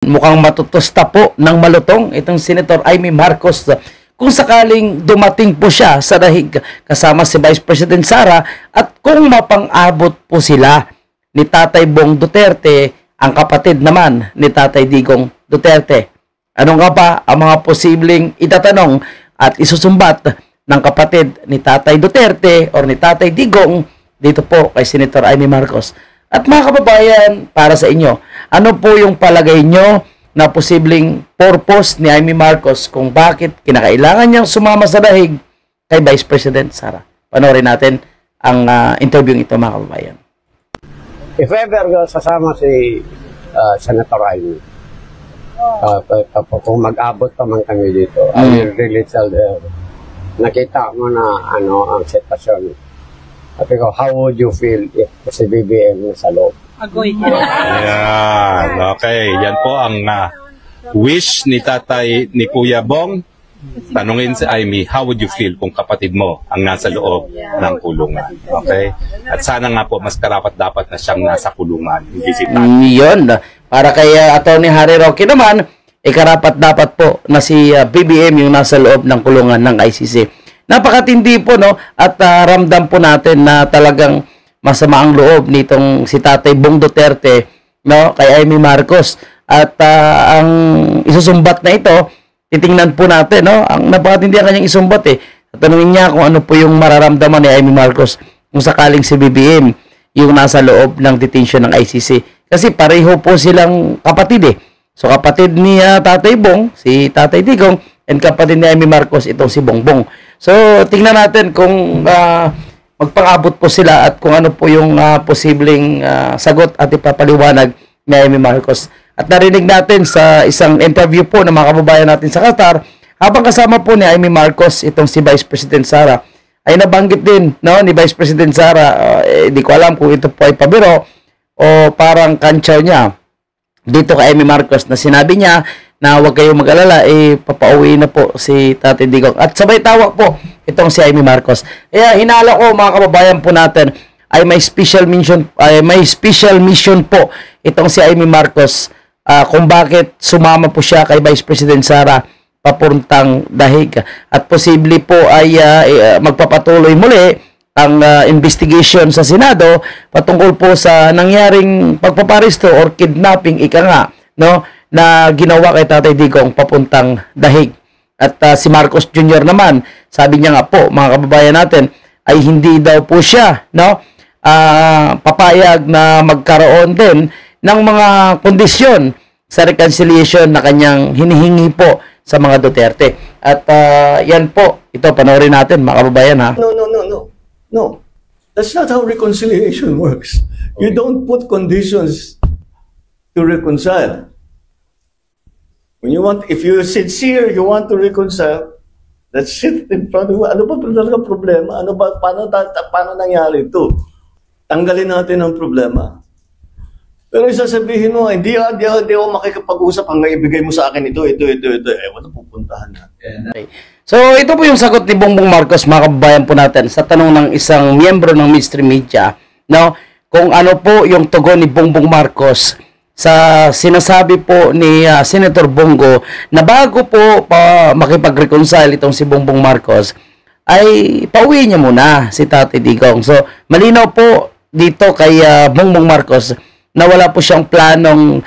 Mukhang matutusta po ng malutong itong Senator Amy Marcos kung sakaling dumating po siya sa dahig kasama si Vice President Sara at kung mapang-abot po sila ni Tatay Bong Duterte, ang kapatid naman ni Tatay Digong Duterte. Ano nga ba ang mga posibleng itatanong at isusumbat ng kapatid ni Tatay Duterte or ni Tatay Digong dito po kay Senator Amy Marcos? At mga kababayan, para sa inyo, ano po yung palagay nyo na posibleng purpose ni Amy Marcos kung bakit kinakailangan niyang sumama sa dahig kay Vice President Sara? Panoorin natin ang interview ito, mga kababayan. If ever sasama si Senator Amy, kung mag-abot pa man kami dito, I will really tell them, nakita mo na ang sitwasyon. Sabi ko, how would you feel if si BBM sa loob? Agoy. Yan. Okay. Yan po ang wish ni tatay ni Kuya Bong. Tanungin si Amy, how would you feel kung kapatid mo ang nasa loob ng kulungan? Okay? At sana nga po, mas karapat-dapat na siyang nasa kulungan. Hindi si tatay. Yun. Para kay Atty. Harry Roque naman, karapat-dapat po na si BBM yung nasa loob ng kulungan ng ICC. Napakatindi po, no? At ramdam po natin na talagang masama ang loob nitong si Tatay Bong Duterte, no, kay Amy Marcos. At ang isusumbat na ito, titingnan po natin, no? Ang napakatindi ang kanyang isumbat Tanungin niya kung ano po yung mararamdaman ni Amy Marcos kung sakaling si BBM yung nasa loob ng detention ng ICC. Kasi pareho po silang kapatid So kapatid ni Tatay Bong, si Tatay Digong, and kapatid ni Amy Marcos, itong si Bongbong. So, tingnan natin kung magpang-abot po sila at kung ano po yung posibleng sagot at ipapaliwanag ni Amy Marcos. At narinig natin sa isang interview po ng mga kababayan natin sa Qatar, habang kasama po ni Amy Marcos, itong si Vice President Sara, ay nabanggit din, no, ni Vice President Sara, di ko alam kung ito po ay pabiro o parang kantsaw niya dito kay Amy Marcos na sinabi niya na huwag kayong mag-alala, papauwi na po si Tatay Digong. At sabay tawa po itong si Amy Marcos. Kaya hinala ko, mga kababayan po natin, ay may special mission po itong si Amy Marcos kung bakit sumama po siya kay Vice President Sara papuntang dahig. At posible po ay magpapatuloy muli ang investigation sa Senado patungkol po sa nangyaring pagpaparisto or kidnapping, ika nga, no, na ginawa kay Tatay Digong papuntang dahig. At si Marcos Jr. naman, sabi niya nga po, mga kababayan natin, ay hindi daw po siya, no, papayag na magkaroon din ng mga kondisyon sa reconciliation na kanyang hinihingi po sa mga Duterte. At yan po, ito panoorin natin, mga kababayan, ha. No. That's not how reconciliation works. You don't put conditions to reconcile. If you're sincere, you want to reconcile, let's sit in front of you. Ano ba talaga problema? Paano nangyari ito? Tanggalin natin ang problema. Pero isasabihin mo, hindi ako makikipag-usap hanggang ibigay mo sa akin ito. Wala pupuntahan natin. Okay. So, ito po yung sagot ni Bongbong Marcos, mga kababayan po natin, sa tanong ng isang miyembro ng mainstream media, no, kung ano po yung tugon ni Bongbong Marcos sa sinasabi po ni Senator Bongo na bago po makipag-reconcile itong si Bongbong Marcos, ay pauwi niya muna si Tatay Digong. So, malinaw po dito kay Bongbong Marcos na wala po siyang planong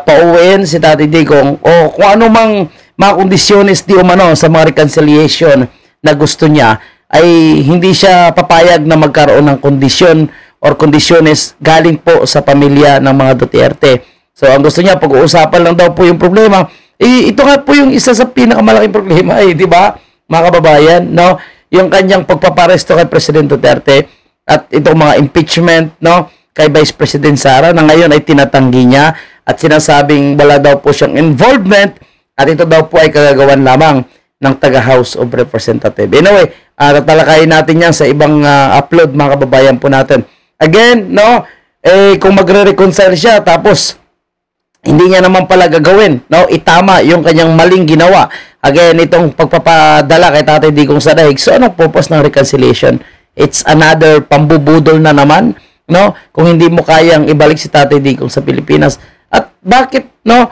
pauwiin si Tatay Digong o kung ano mang mga kondisyones di umano sa mga reconciliation na gusto niya, ay hindi siya papayag na magkaroon ng kondisyon or kondisyones galing po sa pamilya ng mga Duterte. So, ang gusto niya, pag-uusapan lang daw po yung problema. Ito nga po yung isa sa pinakamalaking problema, di ba, mga kababayan, no? Yung kanyang pagpaparesto kay President Duterte at itong mga impeachment, no, kay Vice President Sara na ngayon ay tinatanggi niya at sinasabing wala daw po siyang involvement at ito daw po ay kagagawan lamang ng taga-House of Representatives. Anyway, tatalakayin natin yan sa ibang upload, mga kababayan po natin. Again, no, kung magre-reconcile siya, tapos hindi niya naman pala gagawin, no, itama yung kanyang maling ginawa. Again, itong pagpapadala kay Tatay Digong sa dahig. So, anong purpose ng reconciliation? It's another pambubudol na naman, no, kung hindi mo kayang ibalik si Tatay Digong sa Pilipinas. At bakit, no,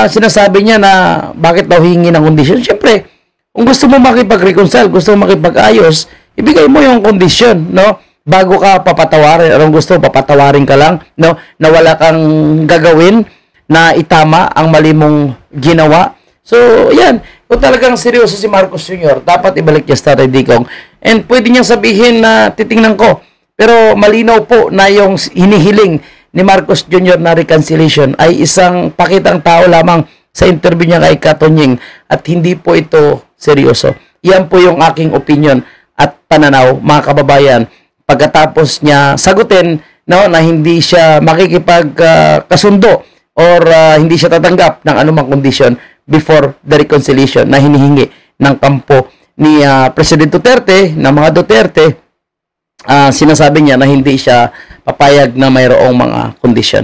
sinasabi niya na bakit daw hingi ng kondisyon. Siyempre, kung gusto mo makipag-reconcile, gusto mo makipag-ayos, ibigay mo yung kondisyon, no? Bago ka papatawarin. Anong gusto? Papatawarin ka lang, no? Na wala kang gagawin na itama ang mali mong ginawa. So, yan. Kung talagang seryoso si Marcos Jr., dapat ibalik niya sa Tatay Digong. And pwede niya sabihin na titingnan ko. Pero malinaw po na yung hinihiling ni Marcos Jr. na reconciliation ay isang pakitang tao lamang sa interview niya kay Katonying at hindi po ito seryoso. Yan po yung aking opinion at pananaw, mga kababayan. Pagkatapos niya sagutin, no, na hindi siya makikipagkasundo or hindi siya tatanggap ng anumang kondisyon before the reconciliation na hinihingi ng kampo ni President Duterte, ng mga Duterte, sinasabi niya na hindi siya papayag na mayroong mga kondisyon.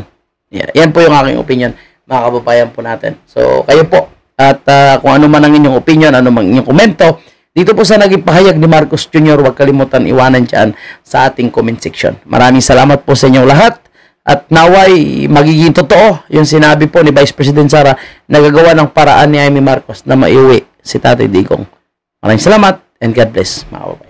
Yan po yung aking opinion, mga kababayan po natin. So, kayo po. At kung ano man ang inyong opinion, ano man inyong komento, dito po sa naging pahayag ni Marcos Jr., huwag kalimutan iwanan dyan sa ating comment section. Maraming salamat po sa inyong lahat. At naway magiging totoo yung sinabi po ni Vice President Sara na gagawa ng paraan ni Amy Marcos na maiuwi si Tatay Digong. Maraming salamat and God bless, mga kababayan.